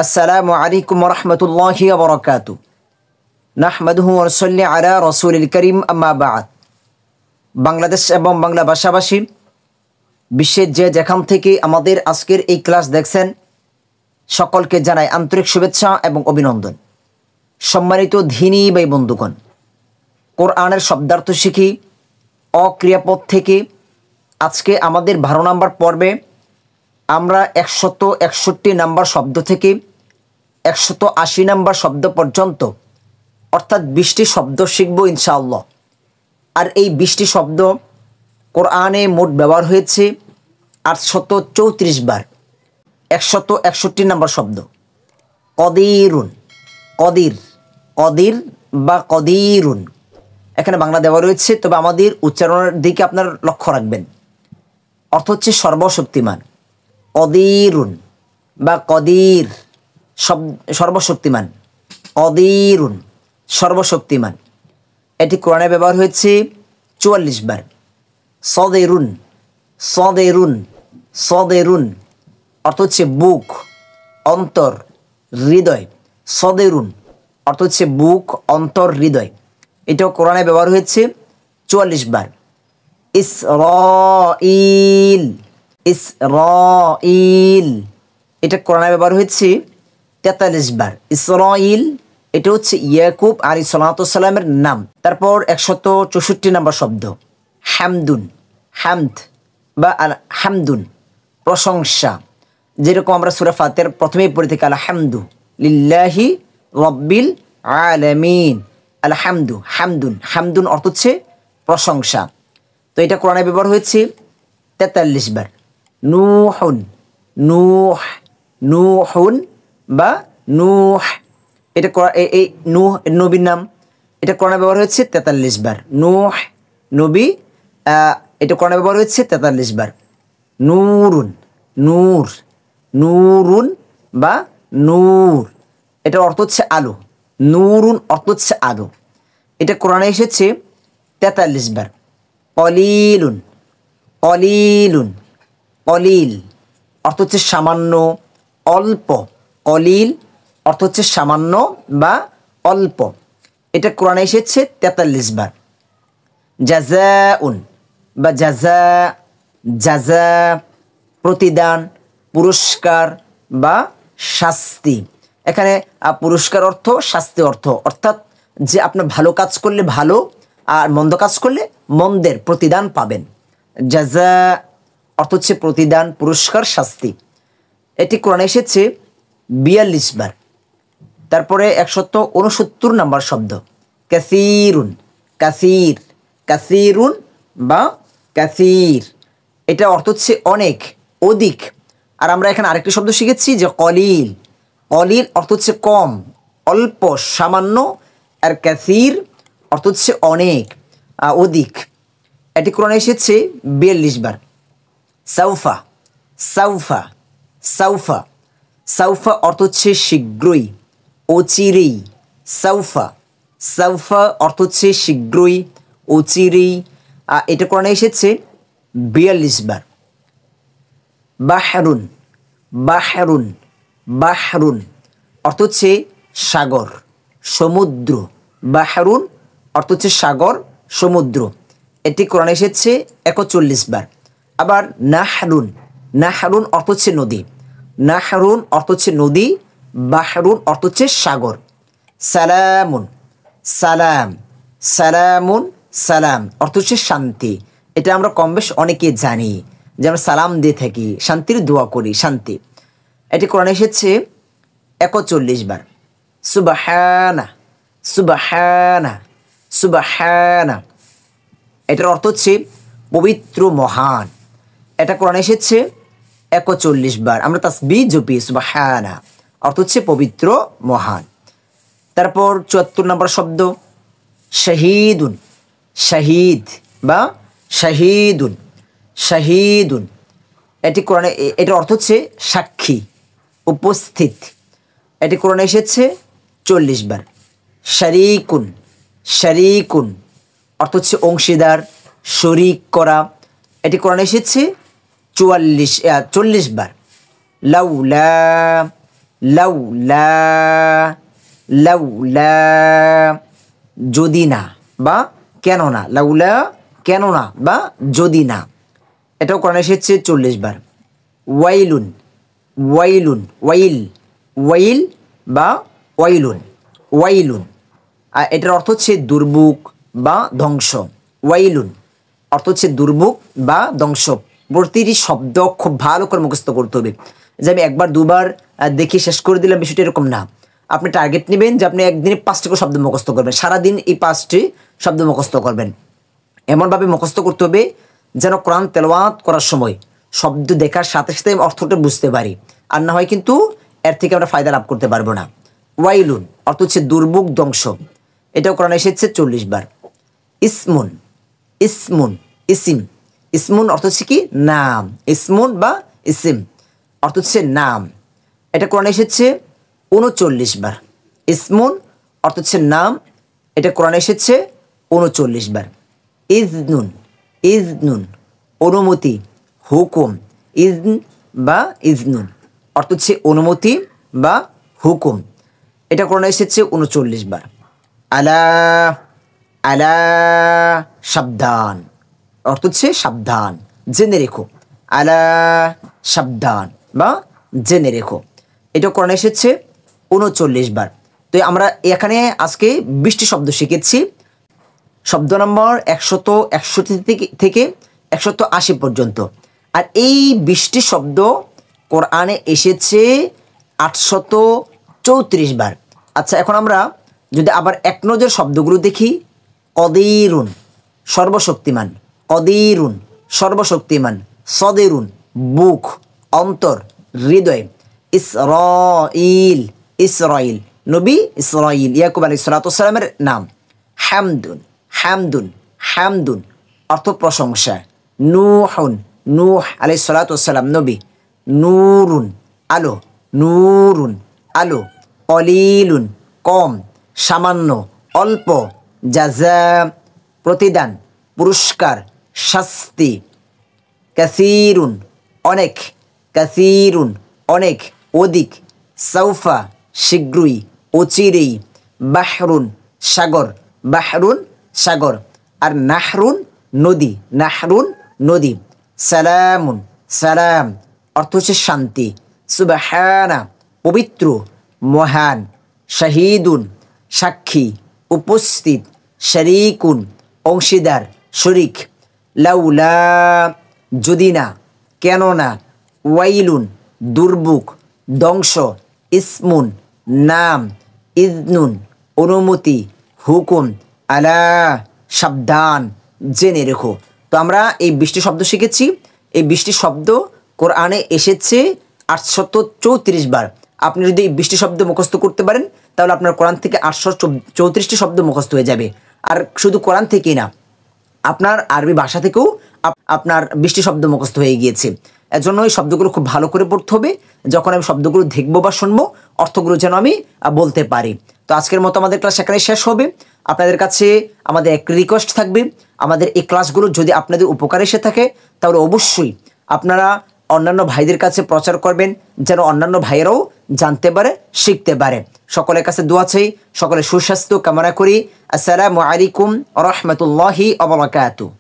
আসসালামু আলাইকুম ওয়া রাহমাতুল্লাহি ওয়া বারাকাতুহু নাহমাদুহু ওয়া নুসাল্লি আলা রাসূলিল কারীম আম্মা বা'দ। বাংলাদেশ এবং বাংলা ভাষাভাষী বিশ্বের যে যেখান থেকে আমাদের আজকের এই ক্লাস দেখছেন সকলকে জানাই আন্তরিক শুভেচ্ছা এবং অভিনন্দন। সম্মানিত দ্বীনী ভাই বন্ধুগণ, কোরআনের শব্দার্থ শিখি অক্রিয়াপদ থেকে আজকে আমাদের 12 নম্বর পর্বে আমরা 161 নম্বর শব্দ থেকে 180 নম্বর শব্দ পর্যন্ত অর্থাৎ 20টি শব্দ শিখব ইনশাআল্লাহ। আর এই 20টি শব্দ কোরআনে মোট ব্যবহার হয়েছে 834 বার। 161 নম্বর শব্দ কদিরুন, কদির, কদির বা কদিরুন, এখানে বাংলা দেওয়া রয়েছে, তবে আমাদের উচ্চারণের দিকে আপনার লক্ষ্য রাখবেন। অর্থ হচ্ছে সর্বশক্তিমান। কদিরুন বা কদির সর্বশক্তিমান, কদিরুন সর্বশক্তিমান। এটি কোরআনে ব্যবহার হয়েছে 44 বার। সদেরুন, সদেরুন, সদেরুন অর্থ হচ্ছে বুক, অন্তর, হৃদয়। সদেরুন অর্থ হচ্ছে বুক, অন্তর, হৃদয়। এটাও কোরআনে ব্যবহার হয়েছে 44 বার। ইসরাঈল, ইসরাঈল এটা কোরআনে ব্যবহার হয়েছে 43 বার। ইসরাঈল এটা হচ্ছে ইয়াকুব আলাইহিস সালাতু ওয়াস সালামের নাম। তারপর 164 নম্বর শব্দ হামদুন, হামদ বা হামদুন প্রশংসা। যেরকম আমরা সূরা ফাতিহার প্রথমেই পড়ে থাকি আলহামদু লিল্লাহি রাব্বিল আলামিন। আলহামদু, হামদুন, হামদুন অর্থ হচ্ছে প্রশংসা। তো এটা কোরআনে ব্যবহার হয়েছে 43 বার। নূহুন, নূহ, নূহুন বা নূহ এটা এই নূহ নবীর নাম। এটা কোরআনে ব্যবহার হয়েছে 43 বার। নূহ নবী, এটা কোরআনে ব্যবহার হয়েছে 43 বার। নূরুন, নূর, নূরুন বা নূর এটার অর্থ হচ্ছে আলো। নূরুন অর্থ হচ্ছে আলো। এটা কোরআনে এসেছে 43 বার। কলিলুন, কলিলুন, কলিল অর্থ হচ্ছে সামান্য, অল্প। কলিল অর্থ হচ্ছে সামান্য বা অল্প। এটা কোরআনে এসেছে 43 বার। জাযাউন বা জাযা, জাযা প্রতিদান, পুরস্কার বা শাস্তি। এখানে পুরস্কার অর্থ, শাস্তি অর্থ, অর্থাৎ যে আপনার ভালো কাজ করলে ভালো আর মন্দ কাজ করলে মন্দের প্রতিদান পাবেন। জাযা অর্থ হচ্ছে প্রতিদান, পুরস্কার, শাস্তি। এটি কোরআনে এসেছে 42 বার। তারপরে 169 নম্বর শব্দ কাসীরুন, কাসীর, কাসীরুন বা কাসীর এটা অর্থ হচ্ছে অনেক, অধিক। আর আমরা এখানে আরেকটি শব্দ শিখেছি যে কলিল। কলিল অর্থ হচ্ছে কম, অল্প, সামান্য। আর কাসীর অর্থ হচ্ছে অনেক, অধিক। এটি কোরআনে এসেছে 42 বার। সাউফা, সাউফা, সাউফা, সাউফা অর্থ হচ্ছে শীঘ্রই, অচিরেই। সাউফা, সাউফা অর্থ হচ্ছে শীঘ্রই, অচিরেই। এটা কোরআনে এসেছে 42 বার। বাহরুন, বাহরুন, বাহরুন অর্থ হচ্ছে সাগর, সমুদ্র। বাহরুন অর্থ হচ্ছে সাগর, সমুদ্র। এটি কোরআনে এসেছে 41 বার। আবার নাহরুন, নাহরুন অর্থ হচ্ছে নদী। নাহরুন অর্থ হচ্ছে নদী, বাহরুন অর্থ হচ্ছে সাগর। সালামুন, সালাম, সালামুন, সালাম অর্থ হচ্ছে শান্তি। এটা আমরা কম বেশ অনেকে জানি যে আমরা সালাম দিয়ে থাকি, শান্তির দোয়া করি, শান্তি। এটি কোরআনে এসেছে 41 বার। সুবহানা, সুবহানা, সুবহানা এটার অর্থ হচ্ছে পবিত্র, মহান। এটা কোরআনে এসেছে 41 বার। আমরা তাসবিহ জপি সুবহানা, অর্থ হচ্ছে পবিত্র, মহান। তারপর 74 নম্বর শব্দ শহীদুন, শহীদ বা শহীদুন, শহীদুন এটি কোরআনে, এটার অর্থ হচ্ছে সাক্ষী, উপস্থিত। এটি কোরআনে এসেছে 40 বার। শারীকুন, শারীকুন অর্থ হচ্ছে অংশীদার, শরীক করা। এটি কোরআনে এসেছে 40 বার। লাউলা, লাউলা, লাউলা, যদি না বা কেন না, লাউলা কেন না বা যদি না। এটাও কোরআনে এসেছে 40 বার। ওয়াইলুন, ওয়াইলুন, ওয়াইল, ওয়াইল বা ওয়াইলুন, ওয়াইলুন। আর এটার অর্থ হচ্ছে দুর্ভোগ বা ধ্বংস। ওয়াইলুন অর্থ হচ্ছে দুর্ভোগ বা ধ্বংস। প্রতিটি শব্দ খুব ভালো করে মুখস্থ করতে হবে, যে আমি একবার দুবার দেখে শেষ করে দিলাম, বিষয়টা এরকম না। আপনি টার্গেট নেবেন যে আপনি একদিনে 5টি করে শব্দ মুখস্থ করবেন, সারাদিন এই 5টি শব্দ মুখস্থ করবেন। এমনভাবে মুখস্থ করতে হবে যেন কোরআন তেলাওয়াত করার সময় শব্দ দেখার সাথে সাথে অর্থটা বুঝতে পারি, আর না হয় কিন্তু এর থেকে আমরা ফায়দা লাভ করতে পারবো না। ওয়াইলুন অর্থ হচ্ছে দুর্ভোগ, ধ্বংস। এটাও কোরআনে এসেছে 40 বার। ইসমুন, ইসমুন, ইসিম, ইসমুন অর্থ হচ্ছে কি নাম, ইসমুন বা ইসিম অর্থ হচ্ছে নাম। এটা কোরআনে এসেছে 39 বার। ইসমুন অর্থ হচ্ছে নাম, এটা কোরআনে এসেছে 39 বার। ইজনুন, ইজনুন অনুমতি, হুকুম, ইজন বা ইজনুন অর্থ হচ্ছে অনুমতি বা হুকুম, এটা কোরআনে এসেছে 39 বার। আলা, আলা সাবধান অর্থ হচ্ছে সাবধান, জেনে রেখো। আলা সাবধান বা জেনে রেখো, এটা কোরআনে এসেছে 39 বার। তো আমরা এখানে আজকে 20টি শব্দ শিখেছি, শব্দ নম্বর 161 থেকে 180 পর্যন্ত। আর এই 20টি শব্দ কোরআনে এসেছে 834 বার। আচ্ছা, এখন আমরা যদি আবার এক নজর শব্দগুলো দেখি, কদিরুন সর্বশক্তিমান, কদিরুন সর্বশক্তিমান, সদেরুন বুক, অন্তর, হৃদয়, ইসরাইল, ইসরাইল নবী ইসরাইল ইয়াকুব আলাইহিস সালাতু ওয়াস সালামের নাম। হামদুন, হামদুন, হামদুন অর্থ প্রশংসা। নূহুন, নূহ আলাইহিস সালাতু ওয়াস সালাম নবী। নূরুন আলো, নূরুন আলো। কলিলুন কম, সামান্য, অল্প। জাযা প্রতিদান, পুরস্কার, শাস্তি। কাসীরুন অনেক, কাসীরুন অনেক, অধিক। সাউফা শীঘ্রই, অচিরেই। বাহরুন সাগর, বাহরুন সাগর। আর নাহরুন নদী, নাহরুন নদী। সালামুন সালাম অর্থ হচ্ছে শান্তি। সুবহানা পবিত্র, মহান। শাহিদুন সাক্ষী, উপস্থিত। শরীকুন অংশীদার, শরিক। লাউলা যদি না, কেন না। ওয়াইলুন দুর্ভোগ, ধ্বংস। ইসমুন নাম। ইজনুন অনুমতি, হুকুম। আলা সাবধান, জেনে রেখো। তো আমরা এই 20টি শব্দ শিখেছি। এই 20টি শব্দ কোরআনে এসেছে 834 বার। আপনি যদি এই 20টি শব্দ মুখস্থ করতে পারেন তাহলে আপনার কোরআন থেকে 834টি শব্দ মুখস্থ হয়ে যাবে। আর শুধু কোরআন থেকেই না, আপনার আরবি ভাষা থেকেও আপনার 20টি শব্দ মুখস্থ হয়ে গিয়েছে। এর জন্য এই শব্দগুলো খুব ভালো করে পড়তে হবে। যখন আমি শব্দগুলো দেখবো বা শুনবো, অর্থগুলো যেন আমি বলতে পারি। তো আজকের মতো আমাদের ক্লাস এখানে শেষ হবে। আপনাদের কাছে আমাদের এক রিকোয়েস্ট থাকবে, আমাদের এই ক্লাসগুলো যদি আপনাদের উপকার এসে থাকে তাহলে অবশ্যই আপনারা অন্যান্য ভাইদের কাছে প্রচার করবেন, যেন অন্যান্য ভাইয়েরাও জানতে পারে, শিখতে পারে। সকলের কাছে দোয়া চাই, সকলের সুস্বাস্থ্য কামনা করি। আসসালামু আলাইকুম ওয়া রাহমাতুল্লাহি ওয়া বারাকাতুহু।